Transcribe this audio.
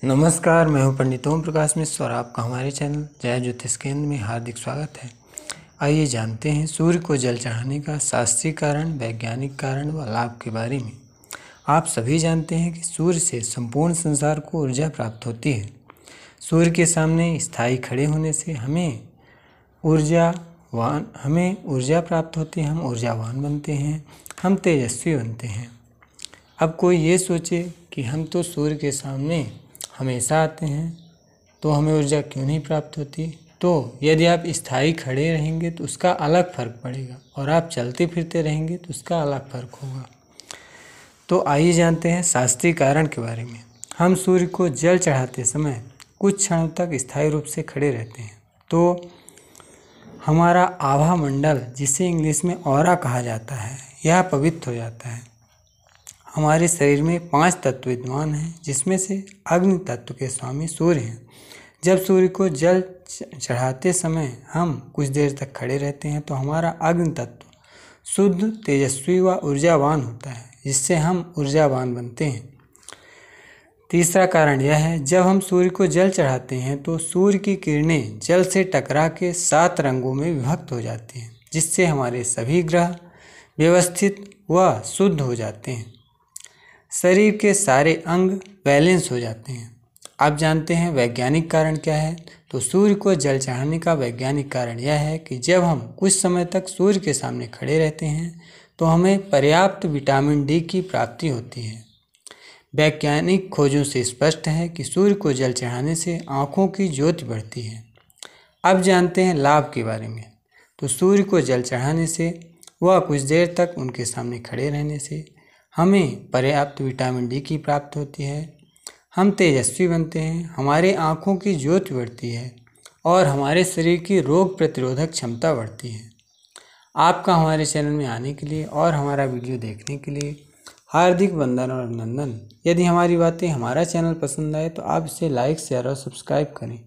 नमस्कार, मैं हूं पंडित ओम प्रकाश मिश्र और आपका हमारे चैनल जय ज्योतिष केंद्र में हार्दिक स्वागत है। आइए जानते हैं सूर्य को जल चढ़ाने का शास्त्रीय कारण, वैज्ञानिक कारण व लाभ के बारे में। आप सभी जानते हैं कि सूर्य से संपूर्ण संसार को ऊर्जा प्राप्त होती है। सूर्य के सामने स्थायी खड़े होने से हमें ऊर्जा प्राप्त होती है, हम ऊर्जावान बनते हैं, हम तेजस्वी बनते हैं। अब कोई ये सोचे कि हम तो सूर्य के सामने हमेशा आते हैं तो हमें ऊर्जा क्यों नहीं प्राप्त होती। तो यदि आप स्थायी खड़े रहेंगे तो उसका अलग फर्क पड़ेगा और आप चलते फिरते रहेंगे तो उसका अलग फर्क होगा। तो आइए जानते हैं शास्त्रीय कारण के बारे में। हम सूर्य को जल चढ़ाते समय कुछ क्षणों तक स्थायी रूप से खड़े रहते हैं तो हमारा आभा मंडल, जिसे इंग्लिश में ऑरा कहा जाता है, यह पवित्र हो जाता है। हमारे शरीर में 5 तत्व विद्यमान हैं, जिसमें से अग्नि तत्व के स्वामी सूर्य हैं। जब सूर्य को जल चढ़ाते समय हम कुछ देर तक खड़े रहते हैं तो हमारा अग्नि तत्व शुद्ध, तेजस्वी व ऊर्जावान होता है, जिससे हम ऊर्जावान बनते हैं। तीसरा कारण यह है, जब हम सूर्य को जल चढ़ाते हैं तो सूर्य की किरणें जल से टकरा के 7 रंगों में विभक्त हो जाती हैं, जिससे हमारे सभी ग्रह व्यवस्थित व शुद्ध हो जाते हैं। शरीर के सारे अंग बैलेंस हो जाते हैं। आप जानते हैं वैज्ञानिक कारण क्या है। तो सूर्य को जल चढ़ाने का वैज्ञानिक कारण यह है कि जब हम कुछ समय तक सूर्य के सामने खड़े रहते हैं तो हमें पर्याप्त विटामिन डी की प्राप्ति होती है। वैज्ञानिक खोजों से स्पष्ट है कि सूर्य को जल चढ़ाने से आँखों की ज्योति बढ़ती है। अब जानते हैं लाभ के बारे में। तो सूर्य को जल चढ़ाने से व कुछ देर तक उनके सामने खड़े रहने से हमें पर्याप्त विटामिन डी की प्राप्ति होती है, हम तेजस्वी बनते हैं, हमारे आँखों की ज्योति बढ़ती है और हमारे शरीर की रोग प्रतिरोधक क्षमता बढ़ती है। आपका हमारे चैनल में आने के लिए और हमारा वीडियो देखने के लिए हार्दिक वंदन और अभिनंदन। यदि हमारी बातें हमारा चैनल पसंद आए तो आप इसे लाइक, शेयर और सब्सक्राइब करें।